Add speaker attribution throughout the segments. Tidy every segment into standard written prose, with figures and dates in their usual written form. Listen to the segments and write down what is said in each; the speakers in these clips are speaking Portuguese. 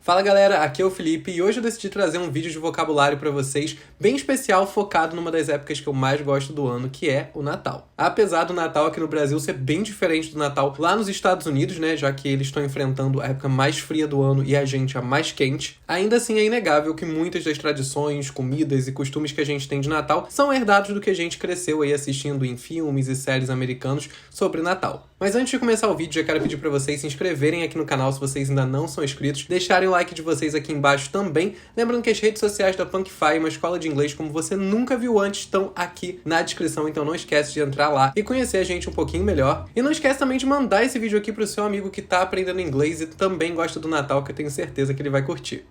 Speaker 1: Fala galera, aqui é o Felipe e hoje eu decidi trazer um vídeo de vocabulário pra vocês, bem especial, focado numa das épocas que eu mais gosto do ano, que é o Natal. Apesar do Natal aqui no Brasil ser bem diferente do Natal lá nos Estados Unidos, né, já que eles estão enfrentando a época mais fria do ano e a gente a mais quente, ainda assim é inegável que muitas das tradições, comidas e costumes que a gente tem de Natal são herdados do que a gente cresceu aí assistindo em filmes e séries americanos sobre Natal. Mas antes de começar o vídeo, eu quero pedir pra vocês se inscreverem aqui no canal se vocês ainda não são inscritos, deixarem o like de vocês aqui embaixo também. Lembrando que as redes sociais da Punkify, uma escola de inglês como você nunca viu antes, estão aqui na descrição, então não esquece de entrar lá e conhecer a gente um pouquinho melhor. E não esquece também de mandar esse vídeo aqui pro seu amigo que tá aprendendo inglês e também gosta do Natal, que eu tenho certeza que ele vai curtir.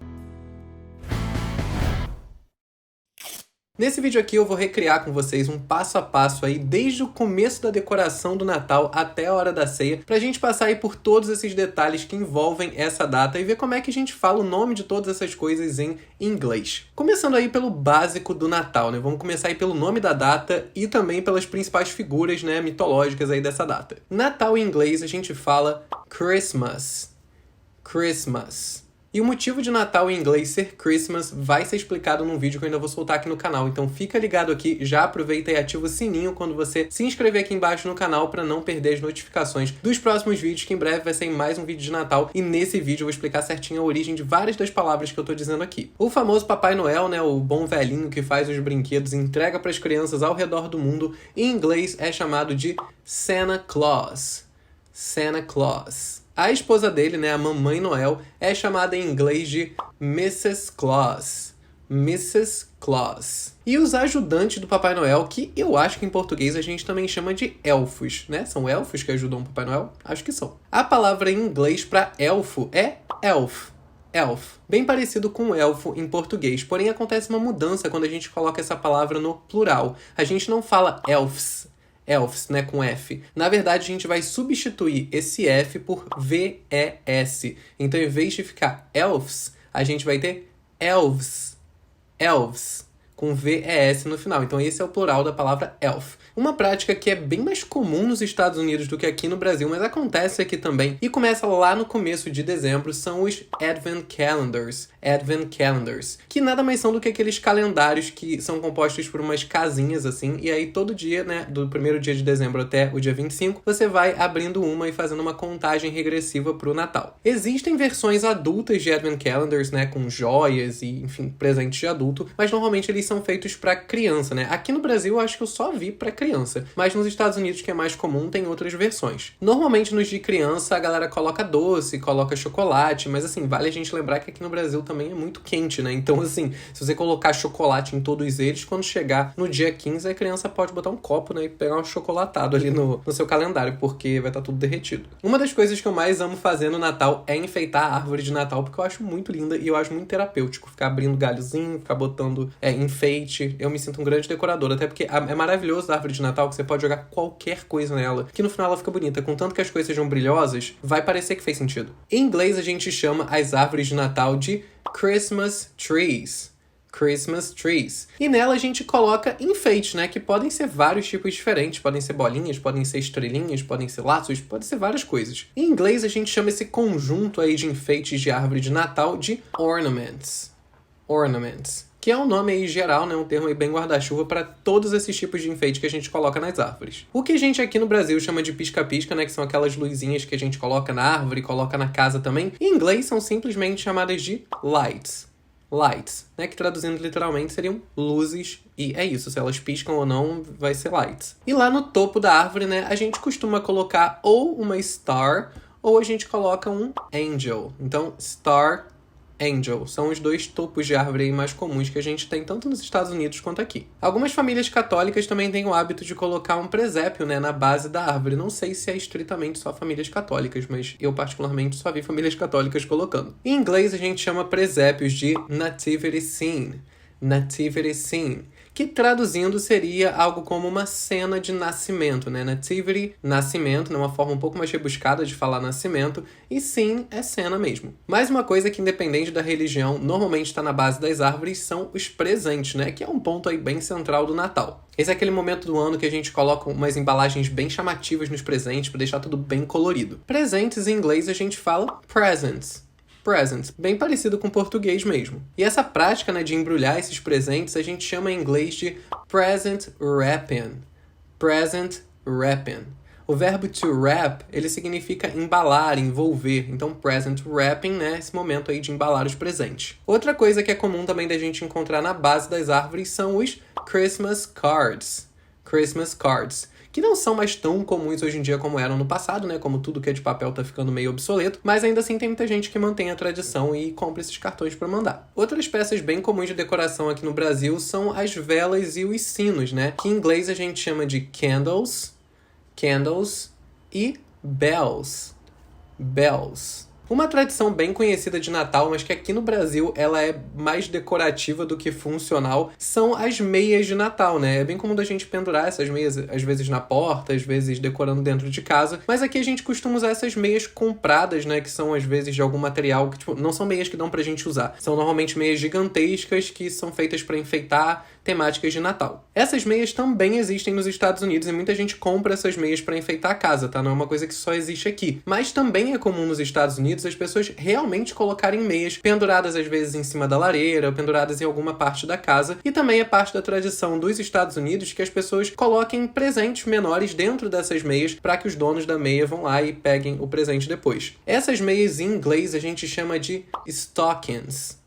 Speaker 1: Nesse vídeo aqui eu vou recriar com vocês um passo a passo aí, desde o começo da decoração do Natal até a hora da ceia, pra gente passar aí por todos esses detalhes que envolvem essa data e ver como é que a gente fala o nome de todas essas coisas em inglês. Começando aí pelo básico do Natal, né? Vamos começar aí pelo nome da data e também pelas principais figuras, né, mitológicas aí dessa data. Natal em inglês a gente fala Christmas. Christmas. E o motivo de Natal em inglês ser Christmas vai ser explicado num vídeo que eu ainda vou soltar aqui no canal. Então fica ligado aqui, já aproveita e ativa o sininho quando você se inscrever aqui embaixo no canal para não perder as notificações dos próximos vídeos, que em breve vai sair mais um vídeo de Natal. E nesse vídeo eu vou explicar certinho a origem de várias das palavras que eu tô dizendo aqui. O famoso Papai Noel, né, o bom velhinho que faz os brinquedos e entrega para as crianças ao redor do mundo, em inglês é chamado de Santa Claus. Santa Claus. A esposa dele, né, a Mamãe Noel, é chamada em inglês de Mrs. Claus. Mrs. Claus. E os ajudantes do Papai Noel, que eu acho que em português a gente também chama de elfos, né? São elfos que ajudam o Papai Noel? Acho que são. A palavra em inglês para elfo é elf. Elf. Bem parecido com elfo em português, porém acontece uma mudança quando a gente coloca essa palavra no plural. A gente não fala elves, né, com F. Na verdade, a gente vai substituir esse F por V-E-S. Então, em vez de ficar elves, a gente vai ter elves. Elves. Com V-E-S no final. Então, esse é o plural da palavra elf. Uma prática que é bem mais comum nos Estados Unidos do que aqui no Brasil, mas acontece aqui também, e começa lá no começo de dezembro, são os Advent Calendars. Advent Calendars. Que nada mais são do que aqueles calendários que são compostos por umas casinhas, assim, e aí todo dia, né, do primeiro dia de dezembro até o dia 25, você vai abrindo uma e fazendo uma contagem regressiva pro Natal. Existem versões adultas de Advent Calendars, né, com joias e, enfim, presentes de adulto, mas normalmente eles são feitos pra criança, né? Aqui no Brasil eu acho que eu só vi pra criança, mas nos Estados Unidos, que é mais comum, tem outras versões. Normalmente nos de criança a galera coloca doce, coloca chocolate, mas assim, vale a gente lembrar que aqui no Brasil também é muito quente, né? Então assim, se você colocar chocolate em todos eles, quando chegar no dia 15, a criança pode botar um copo, né, e pegar um chocolatado ali no seu calendário, porque vai estar tudo derretido. Uma das coisas que eu mais amo fazer no Natal é enfeitar a árvore de Natal, porque eu acho muito linda e eu acho muito terapêutico ficar abrindo galhozinho, ficar botando enfeite. Eu me sinto um grande decorador, até porque é maravilhoso a árvore de Natal que você pode jogar qualquer coisa nela, que no final ela fica bonita. Contanto que as coisas sejam brilhosas, vai parecer que fez sentido. Em inglês a gente chama as árvores de Natal de Christmas trees. Christmas trees. E nela a gente coloca enfeites, né? Que podem ser vários tipos diferentes. Podem ser bolinhas, podem ser estrelinhas, podem ser laços, podem ser várias coisas. Em inglês a gente chama esse conjunto aí de enfeites de árvore de Natal de ornaments. Ornaments. Que é um nome aí geral, né? Um termo aí bem guarda-chuva para todos esses tipos de enfeite que a gente coloca nas árvores. O que a gente aqui no Brasil chama de pisca-pisca, né? Que são aquelas luzinhas que a gente coloca na árvore, coloca na casa também. Em inglês são simplesmente chamadas de lights. Lights, né? Que traduzindo literalmente seriam luzes. E é isso, se elas piscam ou não, vai ser lights. E lá no topo da árvore, né? A gente costuma colocar ou uma star ou a gente coloca um angel. Então, star, angel. São os dois topos de árvore aí mais comuns que a gente tem tanto nos Estados Unidos quanto aqui. Algumas famílias católicas também têm o hábito de colocar um presépio, né, na base da árvore. Não sei se é estritamente só famílias católicas, mas eu particularmente só vi famílias católicas colocando. Em inglês a gente chama presépios de nativity scene. Nativity scene. Que traduzindo seria algo como uma cena de nascimento, né? Nativity, nascimento, né? Uma forma um pouco mais rebuscada de falar nascimento, e sim, é cena mesmo. Mais uma coisa que, independente da religião, normalmente está na base das árvores, são os presentes, né? Que é um ponto aí bem central do Natal. Esse é aquele momento do ano que a gente coloca umas embalagens bem chamativas nos presentes para deixar tudo bem colorido. Presentes em inglês a gente fala presents. presents, bem parecido com o português mesmo. E essa prática, né, de embrulhar esses presentes a gente chama em inglês de present wrapping. Present wrapping. O verbo to wrap, ele significa embalar, envolver. Então, present wrapping, né, esse momento aí de embalar os presentes. Outra coisa que é comum também da gente encontrar na base das árvores são os Christmas cards. Christmas cards. Que não são mais tão comuns hoje em dia como eram no passado, né? Como tudo que é de papel tá ficando meio obsoleto. Mas ainda assim tem muita gente que mantém a tradição e compra esses cartões para mandar. Outras peças bem comuns de decoração aqui no Brasil são as velas e os sinos, né? Que em inglês a gente chama de candles e bells. Uma tradição bem conhecida de Natal, mas que aqui no Brasil ela é mais decorativa do que funcional, são as meias de Natal, né? É bem comum da gente pendurar essas meias, às vezes na porta, às vezes decorando dentro de casa, mas aqui a gente costuma usar essas meias compradas, né? Que são às vezes de algum material que, tipo, não são meias que dão pra gente usar. São normalmente meias gigantescas que são feitas pra enfeitar temáticas de Natal. Essas meias também existem nos Estados Unidos e muita gente compra essas meias pra enfeitar a casa, tá? Não é uma coisa que só existe aqui. Mas também é comum nos Estados Unidos as pessoas realmente colocarem meias penduradas às vezes em cima da lareira ou penduradas em alguma parte da casa. E também é parte da tradição dos Estados Unidos que as pessoas coloquem presentes menores dentro dessas meias para que os donos da meia vão lá e peguem o presente depois. Essas meias em inglês a gente chama de stockings.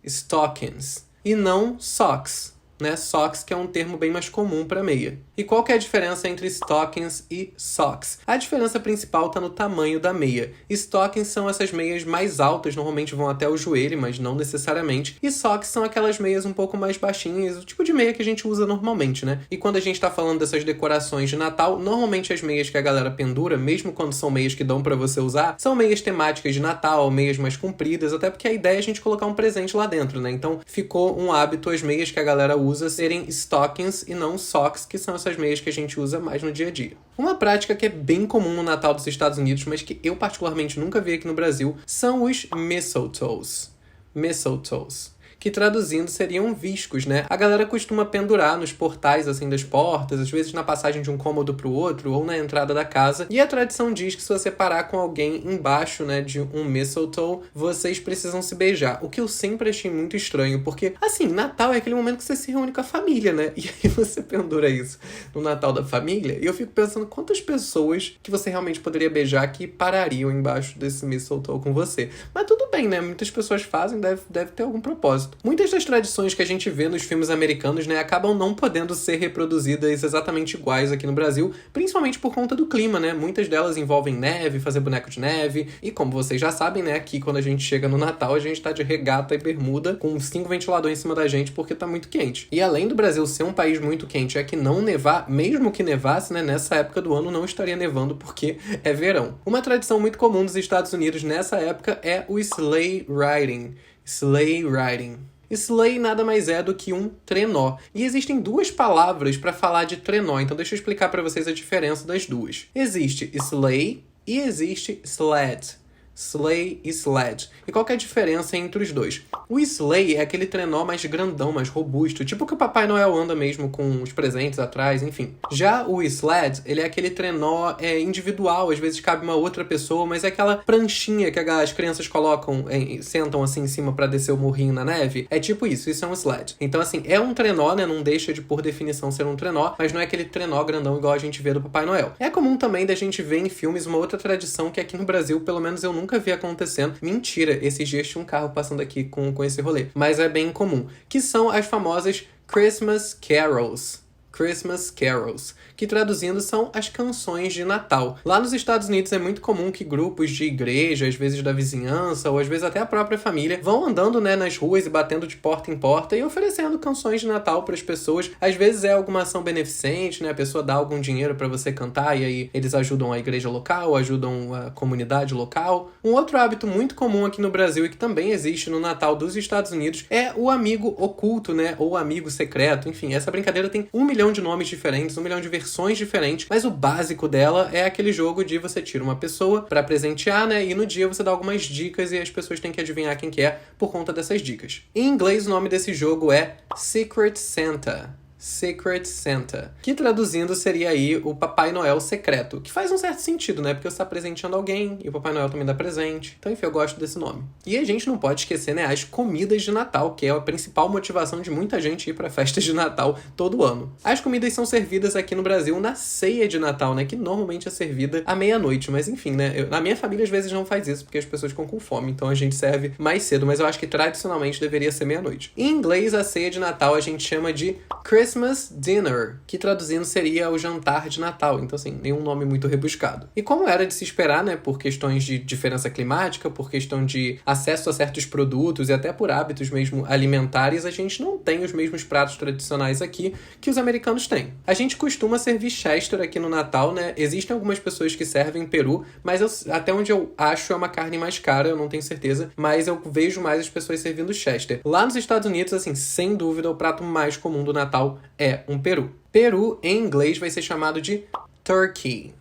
Speaker 1: Stockings. E não socks. Né? Socks, que é um termo bem mais comum para meia. E qual que é a diferença entre stockings e socks? A diferença principal está no tamanho da meia. Stockings são essas meias mais altas, normalmente vão até o joelho, mas não necessariamente. E socks são aquelas meias um pouco mais baixinhas, o tipo de meia que a gente usa normalmente, né? E quando a gente está falando dessas decorações de Natal, normalmente as meias que a galera pendura, mesmo quando são meias que dão para você usar, são meias temáticas de Natal, meias mais compridas, até porque a ideia é a gente colocar um presente lá dentro, né? Então ficou um hábito as meias que a galera usa serem stockings e não socks, que são essas meias que a gente usa mais no dia a dia. Uma prática que é bem comum no Natal dos Estados Unidos, mas que eu particularmente nunca vi aqui no Brasil, são os mistletoes. Mistletoes. Que traduzindo seriam viscos, né? A galera costuma pendurar nos portais, assim, das portas, às vezes na passagem de um cômodo pro outro, ou na entrada da casa. E a tradição diz que se você parar com alguém embaixo, né, de um mistletoe, vocês precisam se beijar. O que eu sempre achei muito estranho, porque, assim, Natal é aquele momento que você se reúne com a família, né? E aí você pendura isso no Natal da família, e eu fico pensando quantas pessoas que você realmente poderia beijar que parariam embaixo desse mistletoe com você. Mas tudo bem, né? Muitas pessoas fazem, deve ter algum propósito. Muitas das tradições que a gente vê nos filmes americanos, né, acabam não podendo ser reproduzidas exatamente iguais aqui no Brasil, principalmente por conta do clima, né? Muitas delas envolvem neve, fazer boneco de neve, e como vocês já sabem, né, aqui quando a gente chega no Natal, a gente tá de regata e bermuda com 5 ventiladores em cima da gente porque tá muito quente. E além do Brasil ser um país muito quente, é que não nevar, mesmo que nevasse, né, nessa época do ano não estaria nevando porque é verão. Uma tradição muito comum dos Estados Unidos nessa época é o sleigh riding. Sleigh riding. Sleigh nada mais é do que um trenó. E existem duas palavras para falar de trenó, então deixa eu explicar para vocês a diferença das duas. Existe sleigh e existe sled. Sleigh e sled. E qual que é a diferença entre os dois? O sleigh é aquele trenó mais grandão, mais robusto, tipo que o Papai Noel anda mesmo com os presentes atrás, enfim. Já o sled, ele é aquele trenó individual, às vezes cabe uma outra pessoa, mas é aquela pranchinha que as crianças colocam, sentam assim em cima pra descer o morrinho na neve. É tipo isso é um sled. Então assim, é um trenó, né, não deixa de por definição ser um trenó, mas não é aquele trenó grandão igual a gente vê do Papai Noel. É comum também da gente ver em filmes uma outra tradição que aqui no Brasil, pelo menos eu nunca vi acontecendo. Mentira, esses dias tinha um carro passando aqui com esse rolê. Mas é bem comum. Que são as famosas Christmas Carols. Christmas Carols, que traduzindo são as canções de Natal. Lá nos Estados Unidos é muito comum que grupos de igreja, às vezes da vizinhança, ou às vezes até a própria família, vão andando, né, nas ruas e batendo de porta em porta e oferecendo canções de Natal para as pessoas. Às vezes é alguma ação beneficente, né, a pessoa dá algum dinheiro para você cantar e aí eles ajudam a igreja local, ajudam a comunidade local. Um outro hábito muito comum aqui no Brasil e que também existe no Natal dos Estados Unidos é o amigo oculto, né, ou amigo secreto. Enfim, essa brincadeira tem 1 milhão de nomes diferentes, 1 milhão de versões diferentes, mas o básico dela é aquele jogo de você tira uma pessoa pra presentear, né, e no dia você dá algumas dicas e as pessoas têm que adivinhar quem que é por conta dessas dicas. Em inglês, o nome desse jogo é Secret Santa. Secret Santa, que traduzindo seria aí o Papai Noel secreto, que faz um certo sentido, né? Porque você tá presenteando alguém e o Papai Noel também dá presente. Então, enfim, eu gosto desse nome. E a gente não pode esquecer, né, as comidas de Natal, que é a principal motivação de muita gente ir pra festas de Natal todo ano. As comidas são servidas aqui no Brasil na ceia de Natal, né, que normalmente é servida à meia-noite, mas enfim, né, na minha família às vezes não faz isso, porque as pessoas ficam com fome, então a gente serve mais cedo, mas eu acho que tradicionalmente deveria ser meia-noite. Em inglês, a ceia de Natal a gente chama de Christmas Dinner, que traduzindo seria o jantar de Natal, então assim, nenhum nome muito rebuscado. E como era de se esperar, né, por questões de diferença climática, por questão de acesso a certos produtos e até por hábitos mesmo alimentares, a gente não tem os mesmos pratos tradicionais aqui que os americanos têm. A gente costuma servir Chester aqui no Natal, né, existem algumas pessoas que servem peru, mas até onde eu acho é uma carne mais cara, eu não tenho certeza, mas eu vejo mais as pessoas servindo Chester. Lá nos Estados Unidos, assim, sem dúvida, o prato mais comum do Natal é um peru. Peru, em inglês, vai ser chamado de turkey.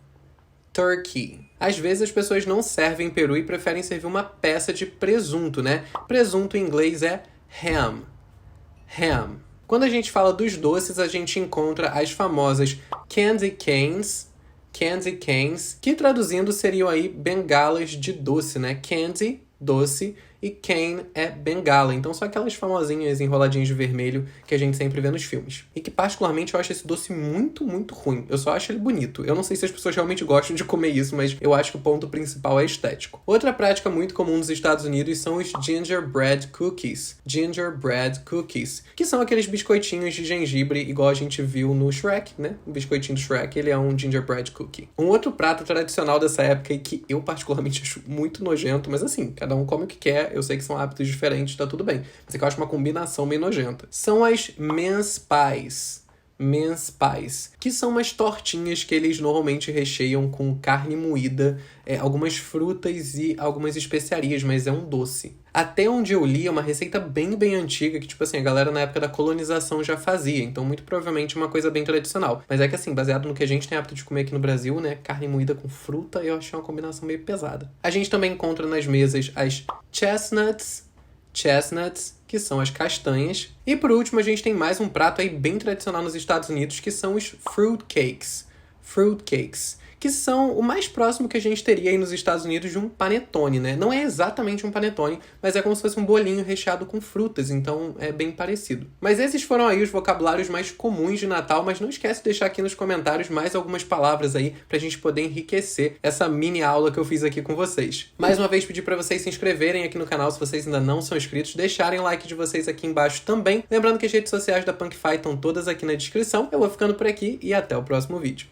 Speaker 1: Turkey. Às vezes as pessoas não servem peru e preferem servir uma peça de presunto, né? Presunto em inglês é ham. Ham. Quando a gente fala dos doces, a gente encontra as famosas candy canes, que traduzindo seriam aí bengalas de doce, né? Candy, doce, e cane é bengala. Então são aquelas famosinhas enroladinhas de vermelho que a gente sempre vê nos filmes. E que particularmente eu acho esse doce muito, muito ruim. Eu só acho ele bonito. Eu não sei se as pessoas realmente gostam de comer isso, mas eu acho que o ponto principal é estético. Outra prática muito comum nos Estados Unidos são os gingerbread cookies. Gingerbread cookies, que são aqueles biscoitinhos de gengibre igual a gente viu no Shrek, né? O biscoitinho do Shrek, ele é um gingerbread cookie. Um outro prato tradicional dessa época e que eu particularmente acho muito nojento, mas assim, cada um come o que quer. Eu sei que são hábitos diferentes, tá tudo bem. Mas é que eu acho uma combinação meio nojenta. São as mince pies. Mince pies, que são umas tortinhas que eles normalmente recheiam com carne moída, algumas frutas e algumas especiarias, mas é um doce. Até onde eu li, é uma receita bem, bem antiga, que, tipo assim, a galera na época da colonização já fazia, então muito provavelmente uma coisa bem tradicional. Mas é que, assim, baseado no que a gente tem hábito de comer aqui no Brasil, né, carne moída com fruta, eu achei uma combinação meio pesada. A gente também encontra nas mesas as chestnuts, que são as castanhas. E por último, a gente tem mais um prato aí bem tradicional nos Estados Unidos, que são os fruitcakes. Fruitcakes, que são o mais próximo que a gente teria aí nos Estados Unidos de um panetone, né? Não é exatamente um panetone, mas é como se fosse um bolinho recheado com frutas, então é bem parecido. Mas esses foram aí os vocabulários mais comuns de Natal, mas não esquece de deixar aqui nos comentários mais algumas palavras aí pra gente poder enriquecer essa mini aula que eu fiz aqui com vocês. Mais uma vez, pedir pra vocês se inscreverem aqui no canal se vocês ainda não são inscritos, deixarem o like de vocês aqui embaixo também. Lembrando que as redes sociais da Punkfy estão todas aqui na descrição. Eu vou ficando por aqui e até o próximo vídeo.